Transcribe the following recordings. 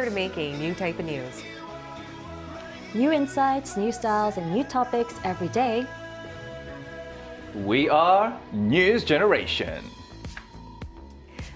to make a new type of news. New insights, new styles, and new topics every day. We are News Generation.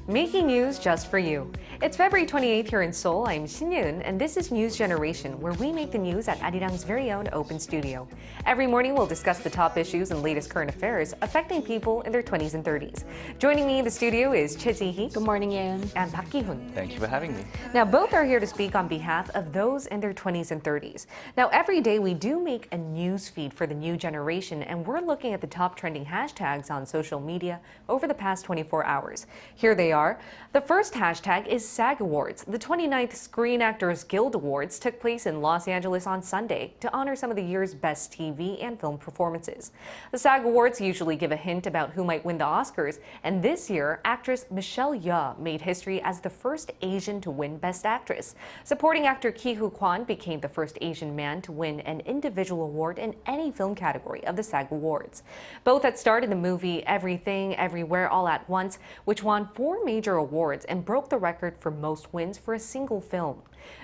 Making news just for you. It's February 28th here in Seoul. I'm Shin Yoon, and this is News Generation, where we make the news at Arirang's very own open studio. Every morning, we'll discuss the top issues and latest current affairs affecting people in their 20s and 30s. Joining me in the studio is Choi Ji-hee. Good morning, Yoon. And Park Ki-hoon. Thank you for having me. Now, both are here to speak on behalf of those in their 20s and 30s. Now, every day we do make a news feed for the new generation, and we're looking at the top trending hashtags on social media over the past 24 hours. Here they are. The first hashtag is SAG Awards. The 29th Screen Actors Guild Awards took place in Los Angeles on Sunday to honor some of the year's best TV and film performances. The SAG Awards usually give a hint about who might win the Oscars, and this year, actress Michelle Yeoh made history as the first Asian to win Best Actress. Supporting actor Ki Hoo Kwan became the first Asian man to win an individual award in any film category of the SAG Awards. Both had starred in the movie Everything, Everywhere, All at Once, which won 4 major awards and broke the record for most wins for a single film.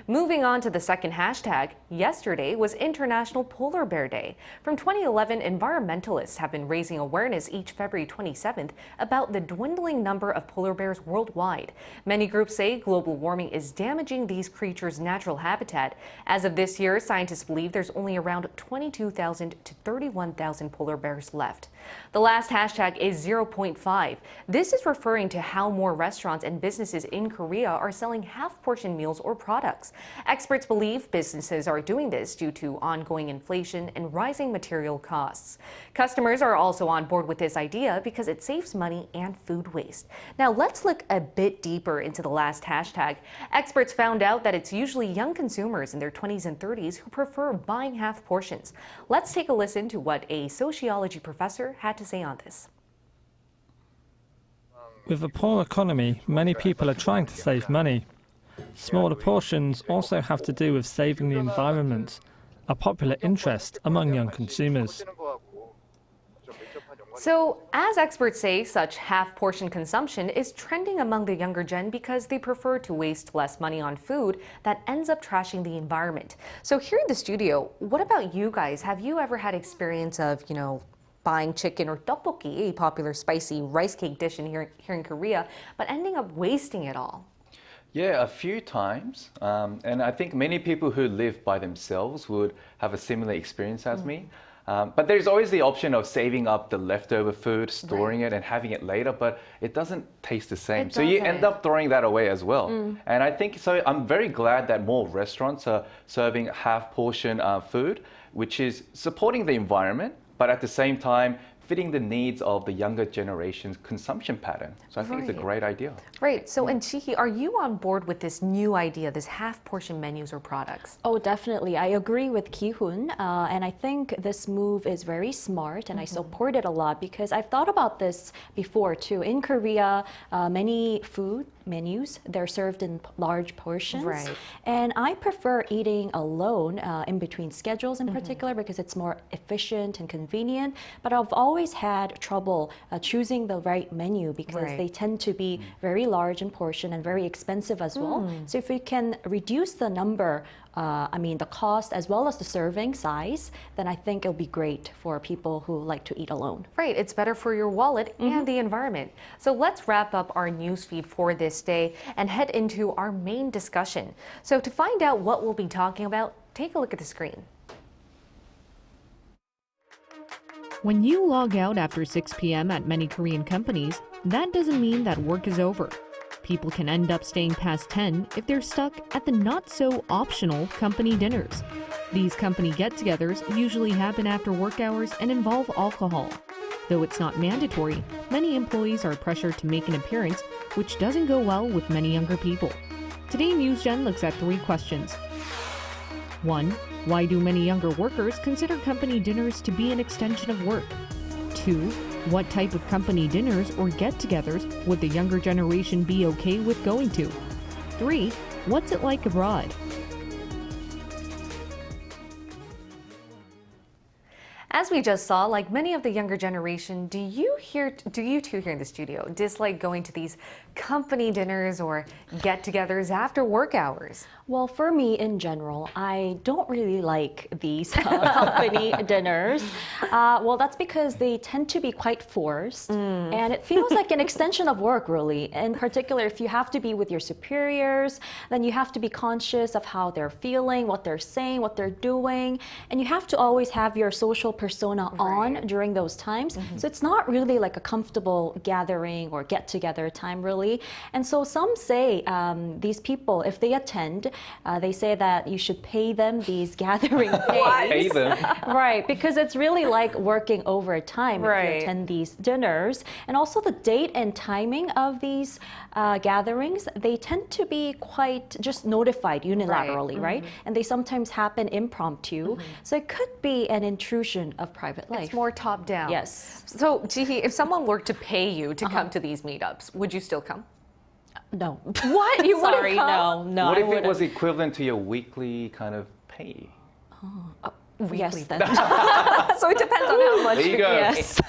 Moving on to the second hashtag, yesterday was International Polar Bear Day. From 2011, environmentalists have been raising awareness each February 27th about the dwindling number of polar bears worldwide. Many groups say global warming is damaging these creatures' natural habitat. As of this year, scientists believe there's only around 22,000 to 31,000 polar bears left. The last hashtag is 0.5. This is referring to how more restaurants and businesses in Korea are selling half-portion meals or products. Experts believe businesses are doing this due to ongoing inflation and rising material costs. Customers are also on board with this idea because it saves money and food waste. Now let's look a bit deeper into the last hashtag. Experts found out that it's usually young consumers in their 20s and 30s who prefer buying half portions. Let's take a listen to what a sociology professor had to say on this. With a poor economy, many people are trying to save money. Smaller portions also have to do with saving the environment, a popular interest among young consumers. So, as experts say, such half-portion consumption is trending among the younger gen because they prefer to waste less money on food that ends up trashing the environment. So here in the studio, what about you guys? Have you ever had experience of, buying chicken or tteokbokki, a popular spicy rice cake dish here in Korea, but ending up wasting it all? Yeah, a few times. And I think many people who live by themselves would have a similar experience as me. But there's always the option of saving up the leftover food, storing it and having it later, but it doesn't taste the same. So you end up throwing that away as well. And I think, so I'm very glad that more restaurants are serving half-portion food, which is supporting the environment, but at the same time, fitting the needs of the younger generation's consumption pattern. So I think it's a great idea. Right. So, and Chi-hee, are you on board with this new idea, this half-portion menus or products? Oh, definitely. I agree with Ki-hoon, and I think this move is very smart, and I support it a lot because I've thought about this before too. In Korea, many food menus, they're served in large portions. Right. And I prefer eating alone in between schedules in particular because it's more efficient and convenient. But I've always had trouble choosing the right menu because they tend to be very large in portion and very expensive as well. So if we can reduce the number, the cost as well as the serving size, then I think it'll be great for people who like to eat alone. Right, it's better for your wallet and the environment. So let's wrap up our news feed for this day and head into our main discussion. So to find out what we'll be talking about, take a look at the screen. When you log out after 6 p.m. at many Korean companies, that doesn't mean that work is over. People can end up staying past 10 if they're stuck at the not-so-optional company dinners. These company get-togethers usually happen after work hours and involve alcohol. Though it's not mandatory, many employees are pressured to make an appearance, which doesn't go well with many younger people. Today, NewsGen looks at 3 questions. 1. Why do many younger workers consider company dinners to be an extension of work? 2. What type of company dinners or get-togethers would the younger generation be okay with going to? 3. What's it like abroad? As we just saw, like many of the younger generation, do you two here in the studio dislike going to these company dinners or get-togethers after work hours? Well, for me in general, I don't really like these company dinners. Well, that's because they tend to be quite forced, and it feels like an extension of work, really. In particular, if you have to be with your superiors, then you have to be conscious of how they're feeling, what they're saying, what they're doing, and you have to always have your social persona on during those times. So it's not really like a comfortable gathering or get-together time, really. And so some say these people, if they attend, they say that you should pay them these gathering days. Pay them. Right, because it's really like working overtime if you attend these dinners. And also the date and timing of these gatherings, they tend to be quite just notified unilaterally, right? And they sometimes happen impromptu. So it could be an intrusion of private life. It's more top down. Yes. So, Jihi, if someone were to pay you to come to these meetups, would you still come? No. What? You wouldn't Sorry, come? no. What I if it wouldn't. was equivalent to your weekly kind of pay? Yes, then. So it depends on how much There you go. Yes.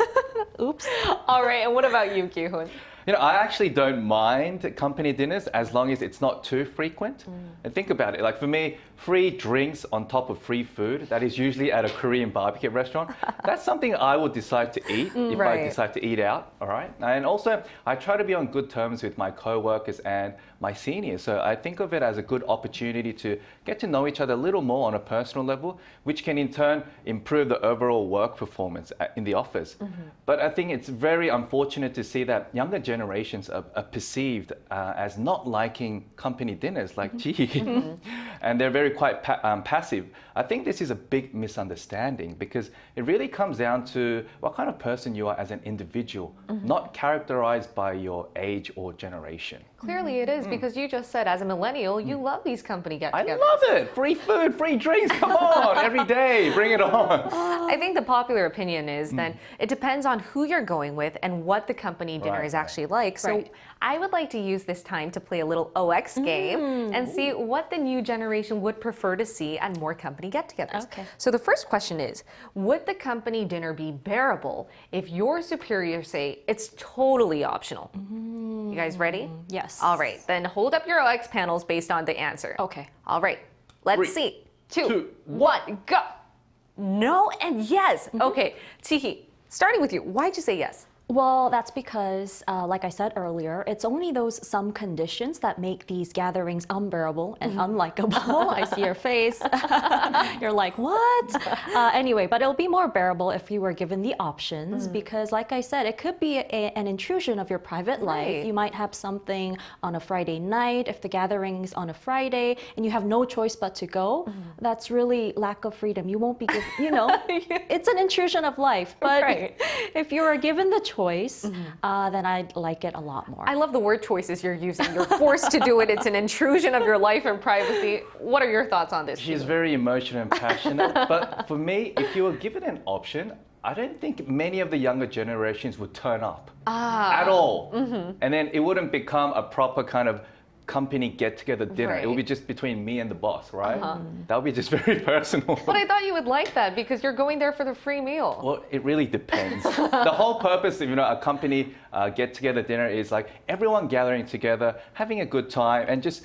Oops. All right, and what about you, Ki-hoon? You know, I actually don't mind company dinners as long as it's not too frequent. And think about it, like for me, free drinks on top of free food, that is usually at a Korean barbecue restaurant. That's something I would decide to eat if I decide to eat out, all right? And also, I try to be on good terms with my co-workers and my seniors. So I think of it as a good opportunity to get to know each other a little more on a personal level, which can in turn improve the overall work performance in the office. But I think it's very unfortunate to see that younger generations are perceived as not liking company dinners like Ji. And they're very quite passive. I think this is a big misunderstanding because it really comes down to what kind of person you are as an individual, not characterized by your age or generation. Clearly it is, because you just said as a millennial, you love these company get-togethers. I love it. Free food, free drinks. Come on, every day. Bring it on. I think the popular opinion is then it depends on who you're going with and what the company dinner is actually like. So I would like to use this time to play a little OX game and see what the new generation would prefer to see at more company get-togethers. Okay. So the first question is, would the company dinner be bearable if your superiors say it's totally optional? You guys ready? Yes. All right, then hold up your OX panels based on the answer. Okay. All right, let's 3, see. 2, 2, 1, go. No and yes. Okay, Jihi, starting with you, why'd you say yes? Well, that's because, like I said earlier, it's only those some conditions that make these gatherings unbearable and unlikable. I see your face. You're like, what? Anyway, but it'll be more bearable if you were given the options because, like I said, it could be an intrusion of your private life. You might have something on a Friday night. If the gathering's on a Friday and you have no choice but to go, that's really lack of freedom. You won't be given, you know, it's an intrusion of life. But if you were given the choice, then I'd like it a lot more. I love the word choices you're using. You're forced to do it. It's an intrusion of your life and privacy. What are your thoughts on this? She's very emotional and passionate. But for me, if you were given an option, I don't think many of the younger generations would turn up at all. And then it wouldn't become a proper kind of company get-together dinner. It will be just between me and the boss, right? That would be just very personal. But I thought you would like that because you're going there for the free meal. Well, it really depends. The whole purpose of a company get-together dinner is like everyone gathering together, having a good time, and just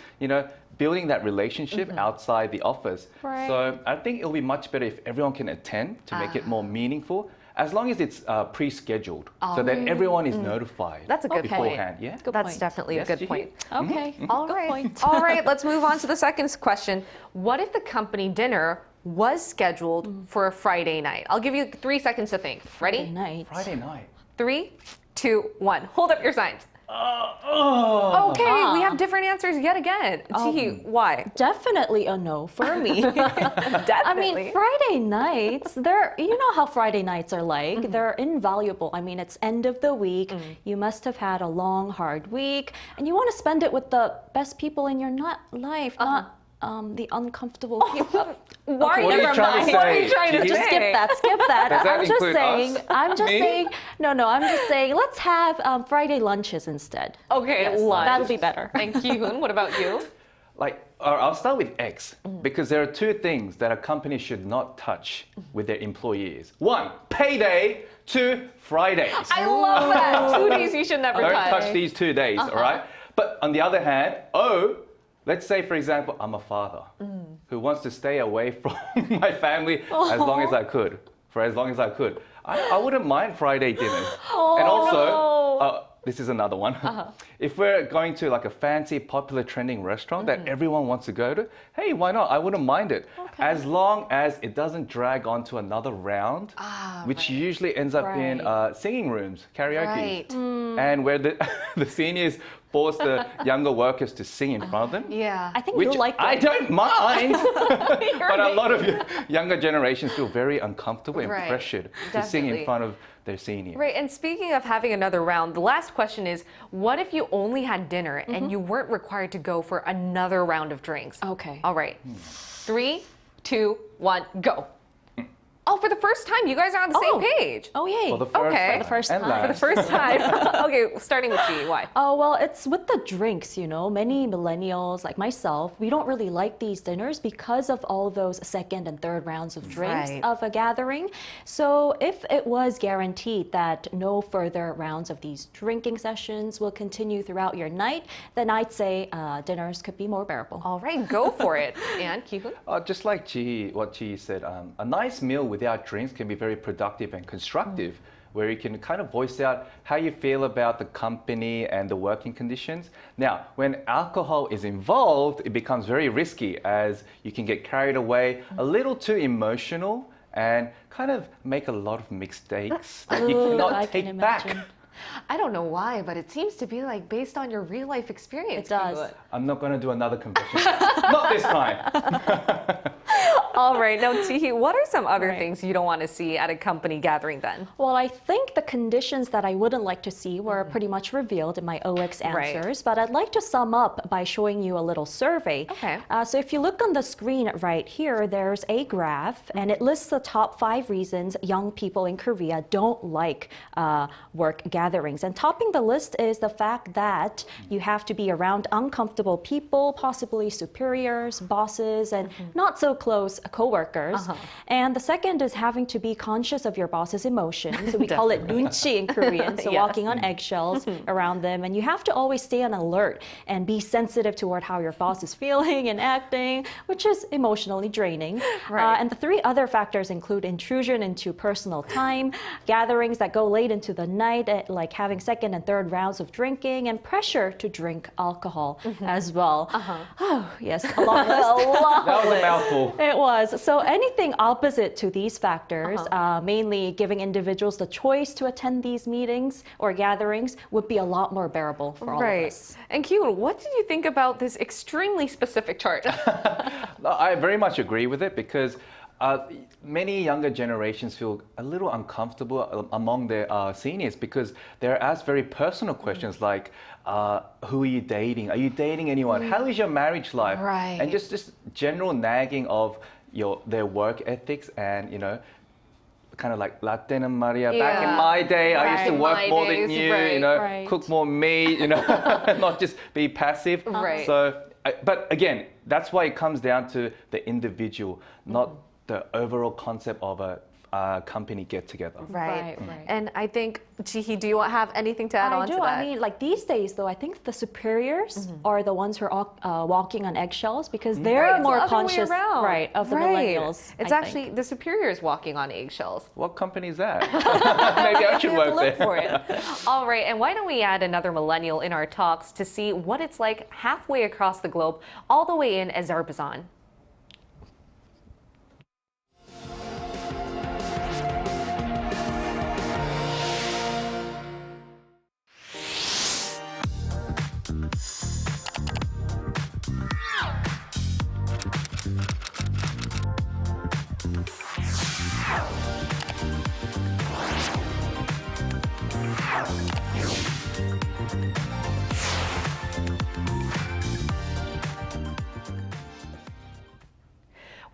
building that relationship outside the office. So I think it'll be much better if everyone can attend to make it more meaningful. As long as it's pre-scheduled, so that everyone is notified. That's a good beforehand. point. Yeah, That's definitely a good point. Okay. All right. All right, let's move on to the second question. What if the company dinner was scheduled for a Friday night? I'll give you 3 seconds to think. Ready? Friday night. 3, 2, 1. Hold up your signs. Okay, we have different answers yet again. Jihi, why? Definitely a no for me. I mean, Friday nights, you know how Friday nights are like. They're invaluable. I mean, it's end of the week. You must have had a long, hard week, and you want to spend it with the best people in your life, not the uncomfortable people. Why? What are you trying to say? What are you trying to Just say? Skip that. Does that I'm just include saying. us? I'm just Me? saying. No. I'm just saying. Let's have Friday lunches instead. Okay, lunch. That'll be better. And Ki-hoon, what about you? Like, I'll start with X because there are two things that a company should not touch with their employees. One, payday. Two, Fridays. I love that. 2 days you should never Don't touch these 2 days, all right? But on the other hand, let's say, for example, I'm a father who wants to stay away from my family as long as I could, for as long as I could. I wouldn't mind Friday dinners. And also, this is another one. If we're going to like a fancy, popular, trending restaurant that everyone wants to go to, hey, why not? I wouldn't mind it. Okay. As long as it doesn't drag on to another round, which usually ends up in singing rooms, karaoke. Right. And where the, the seniors force the younger workers to sing in front of them. Yeah. I think Which you like that. I don't mind. But a right. lot of younger generations feel very uncomfortable and Right. pressured to sing Definitely. in front of their seniors. Right, and speaking of having another round, the last question is, what if you only had dinner and you weren't required to go for another round of drinks? Okay. All right. 3, 2, 1, go. Oh, for the first time, you guys are on the same page. Oh, yay. For the first Okay. time. For the first and time. For the last. first time. Okay, starting with G. Why? Oh, well, it's with the drinks, you know. Many millennials, like myself, we don't really like these dinners because of all those second and third rounds of drinks Right. of a gathering. So if it was guaranteed that no further rounds of these drinking sessions will continue throughout your night, then I'd say dinners could be more bearable. All right, go for it. And Ki-hoon? Just like what Ji said, a nice meal without drinks can be very productive and constructive, where you can kind of voice out how you feel about the company and the working conditions. Now, when alcohol is involved, it becomes very risky as you can get carried away, a little too emotional, and kind of make a lot of mistakes that you I cannot can take imagine. back. I don't know why, but it seems to be like based on your real life experience. It does. Ki-hoon. I'm not going to do another confession. Not this time. All right, now Ji-hee, what are some other Right. things you don't want to see at a company gathering then? Well, I think the conditions that I wouldn't like to see were pretty much revealed in my OX Right. answers, but I'd like to sum up by showing you a little survey. Okay. So if you look on the screen right here, there's a graph, and it lists the top 5 reasons young people in Korea don't like work gatherings. And topping the list is the fact that you have to be around uncomfortable people, possibly superiors, bosses, and not so close coworkers. And the second is having to be conscious of your boss's emotions. We call it 눈치 in Korean, so Yes. walking on eggshells around them. And you have to always stay on alert and be sensitive toward how your boss is feeling and acting, which is emotionally draining. Right. And the 3 other factors include intrusion into personal time, gatherings that go late into the night, like having second and third rounds of drinking, and pressure to drink alcohol as well. Oh, yes, a long list. That was a mouthful. It was. So anything opposite to these factors, mainly giving individuals the choice to attend these meetings or gatherings, would be a lot more bearable for all of Right. us. And Ki-hoon, what did you think about this extremely specific chart? I very much agree with it because many younger generations feel a little uncomfortable among their seniors because they're asked very personal questions like, who are you dating? Are you dating anyone? How is your marriage life? Right. And just general nagging of their work ethics and, kind of like Latin and Maria. Back in Yeah. my day, I used to Right. work My more than days, you, right. Right. cook more meat, not just be passive. Right. So, but again, that's why it comes down to the individual, not the overall concept of a company get together. Right. Right. And I think, Ji-hee, do you have anything to add I on do. to that? I mean, like these days, though, I think the superiors are the ones who are walking on eggshells because they're Right, it's more the other way conscious, around. right, of the Right. millennials. It's I actually think. the superiors walking on eggshells. What company is that? Maybe I should You have to work look there. for it. All right, and why don't we add another millennial in our talks to see what it's like halfway across the globe, all the way in Azerbaijan.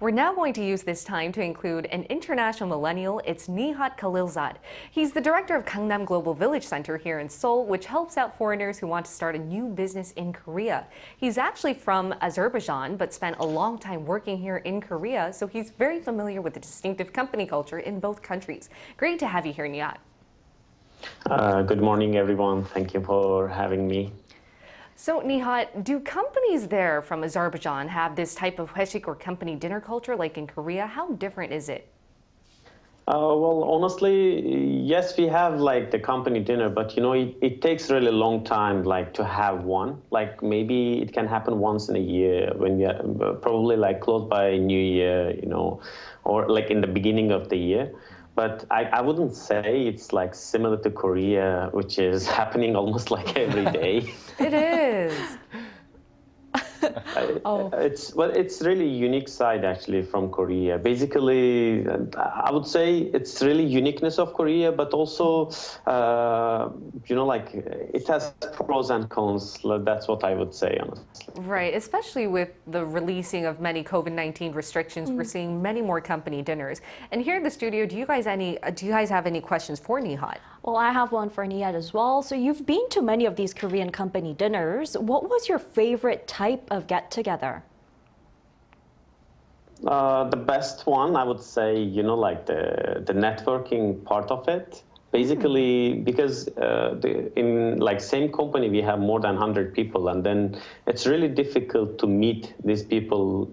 We're now going to use this time to include an international millennial. It's Nihat Khalilzad. He's the director of Gangnam Global Village Center here in Seoul, which helps out foreigners who want to start a new business in Korea. He's actually from Azerbaijan, but spent a long time working here in Korea, so he's very familiar with the distinctive company culture in both countries. Great to have you here, Nihat. Good morning, everyone. Thank you for having me. So, Nihat, do companies there from Azerbaijan have this type of hweshik or company dinner culture like in Korea? How different is it? Well, honestly, yes, we have like the company dinner, but it takes really long time like to have one. Like maybe it can happen once in a year when we are probably like close by New Year, or like in the beginning of the year. But I wouldn't say it's like similar to Korea, which is happening almost like every day. It is. It's really unique side actually from Korea. Basically, I would say it's really uniqueness of Korea, but also, like it has pros and cons. That's what I would say, honestly. Right, especially with the releasing of many COVID-19 restrictions, we're seeing many more company dinners. And here in the studio, do you guys have any questions for Nihat? Well, I have one for Nihat as well. So you've been to many of these Korean company dinners. What was your favorite type of get-together? The best one, I would say, like the networking part of it. Basically, because in like same company, we have more than 100 people, and then it's really difficult to meet these people,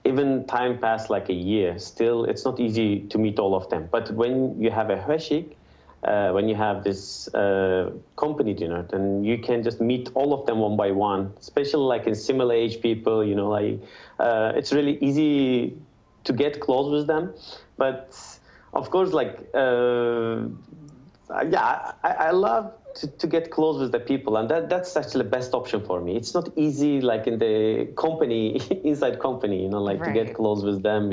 even time passed like a year, still it's not easy to meet all of them. But when you have a hweshik, when you have this company dinner, then you can just meet all of them one by one, especially like in similar age people, it's really easy to get close with them. But of course, I love to get close with the people, and that's actually the best option for me. It's not easy like in the company, inside company, Right. to get close with them,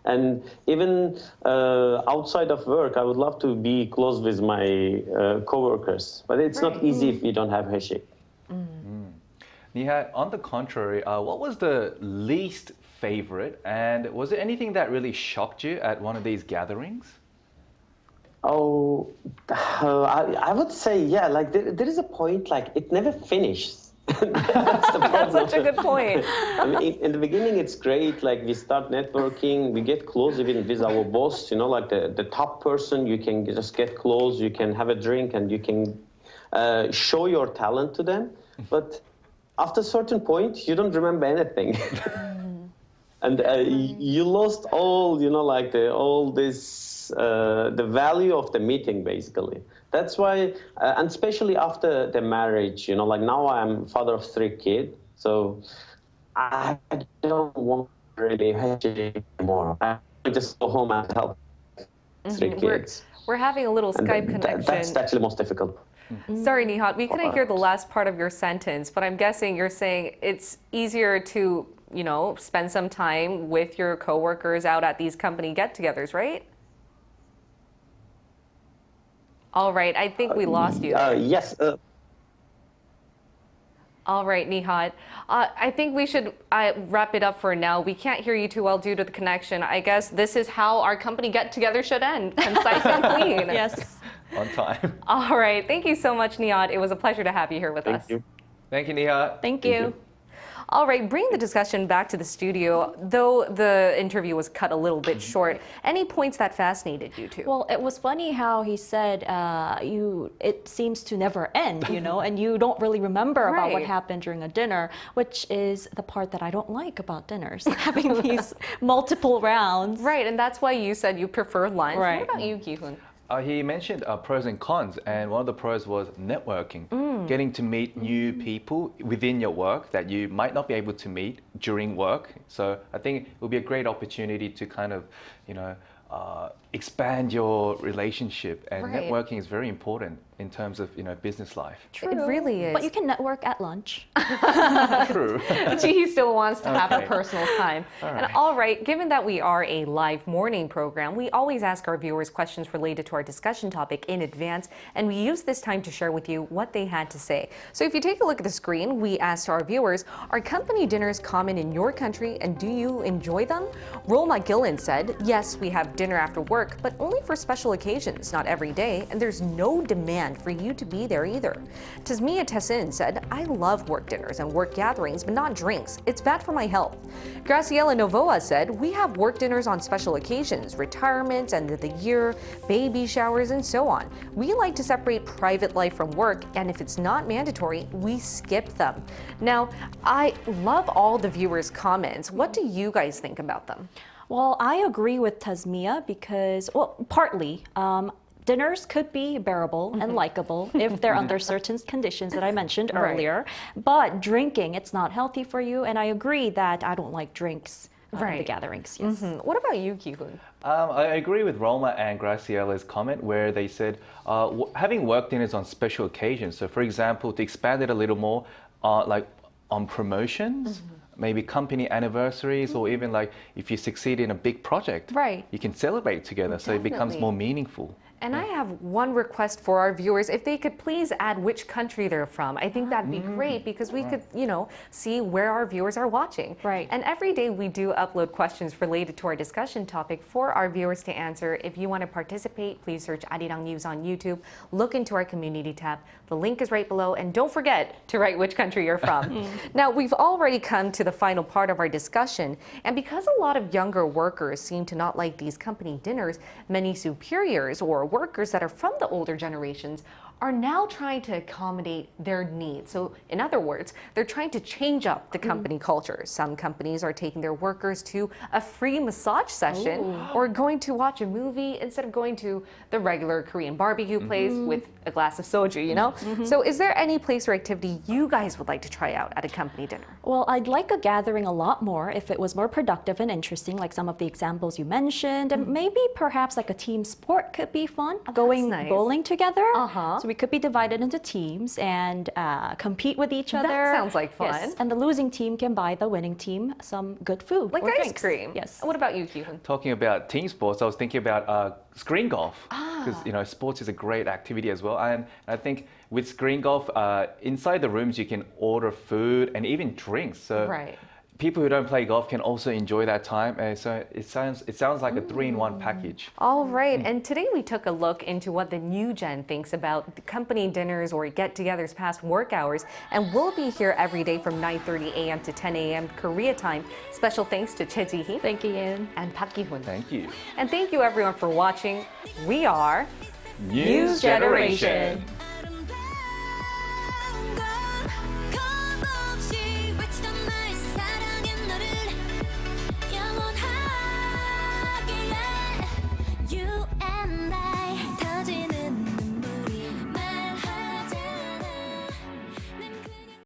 and even outside of work, I would love to be close with my coworkers, but it's not easy if you don't have hweshik. Nihat, on the contrary, what was the least favorite, and was there anything that really shocked you at one of these gatherings? Oh, I would say, yeah, like there is a point, like it never finishes. That's the problem. That's such a good point. I mean, in the beginning, it's great. Like we start networking, we get close even with our boss, like the top person, you can just get close, you can have a drink and you can show your talent to them. But after a certain point, you don't remember anything. And you lost all, the value of the meeting, basically. That's why, and especially after the marriage, now I'm father of 3 kids, so I don't want really hweshik anymore. I just go home and help 3 kids. We're having a little Skype connection. That's actually most difficult. Sorry, Nihat, we couldn't hear the last part of your sentence, but I'm guessing you're saying it's easier to, spend some time with your coworkers out at these company get-togethers, right? All right, I think we lost you. Yes. All right, Nihat. I think we should wrap it up for now. We can't hear you too well due to the connection. I guess this is how our company get-together should end. Concise and clean. Yes. On time. All right. Thank you so much, Nihat. It was a pleasure to have you here with us. Thank you. Thank you, Nihat. Thank you. All right, bring the discussion back to the studio. Though the interview was cut a little bit short, any points that fascinated you two? Well, it was funny how he said it seems to never end, and you don't really remember about what Right. happened during a dinner, which is the part that I don't like about dinners, having these multiple rounds. Right, and that's why you said you prefer lunch. Right. What about you, Ki-hoon? He mentioned pros and cons, and one of the pros was networking, getting to meet new people within your work that you might not be able to meet during work. So I think it would be a great opportunity to kind of, expand your relationship, and Right. networking is very important in terms of business life. It really is. But you can network at lunch. True. He still wants to have a Okay. personal time. All And right. all right, given that we are a live morning program, we always ask our viewers questions related to our discussion topic in advance, and we use this time to share with you what they had to say. So if you take a look at the screen, we asked our viewers, are company dinners common in your country and do you enjoy them? Roma Gillen said, yes, we have dinner after work, but only for special occasions, not every day, and there's no demand for you to be there either. Tasmia Tessin said, I love work dinners and work gatherings, but not drinks. It's bad for my health. Graciela Novoa said, we have work dinners on special occasions, retirements, end of the year, baby showers, and so on. We like to separate private life from work, and if it's not mandatory, we skip them. Now, I love all the viewers' comments. What do you guys think about them? Well, I agree with Tasmia because, well, partly, dinners could be bearable and likable if they're under certain conditions that I mentioned Right. earlier. But drinking, it's not healthy for you. And I agree that I don't like drinks at the Right. gatherings. Yes. What about you, Ki-hoon? I agree with Roma and Graciela's comment where they said having work dinners on special occasions. So, for example, to expand it a little more, like on promotions, maybe company anniversaries, or even like if you succeed in a big project, Right. you can celebrate together. So it becomes Definitely. more meaningful. And I have one request for our viewers. If they could please add which country they're from, I think that'd be great because we could, see where our viewers are watching. Right. And every day we do upload questions related to our discussion topic for our viewers to answer. If you want to participate, please search ArirangNews on YouTube. Look into our community tab. The link is right below. And don't forget to write which country you're from. Now, we've already come to the final part of our discussion. And because a lot of younger workers seem to not like these company dinners, many superiors or workers that are from the older generations are now trying to accommodate their needs. So in other words, they're trying to change up the company culture. Some companies are taking their workers to a free massage session or going to watch a movie instead of going to the regular Korean barbecue place with a glass of soju, So is there any place or activity you guys would like to try out at a company dinner? Well, I'd like a gathering a lot more if it was more productive and interesting, like some of the examples you mentioned. And maybe perhaps like a team sport could be fun, going nice. bowling together. Uh-huh. So we could be divided into teams and compete with each other. That sounds like fun. Yes. And the losing team can buy the winning team some good food. Like or ice drinks. cream. Yes. What about you, Ki-hoon? Talking about team sports, I was thinking about screen golf because sports is a great activity as well. And I think with screen golf, inside the rooms you can order food and even drinks. So Right. people who don't play golf can also enjoy that time. So it sounds like a 3-in-1 package. All right, and today we took a look into what the new gen thinks about the company dinners or get-togethers past work hours, and we'll be here every day from 9:30 a.m. to 10 a.m. Korea time. Special thanks to Choi Ji-hee Thank you, Ian. and Park Ki-hoon. Thank you. And thank you everyone for watching. We are News Generation.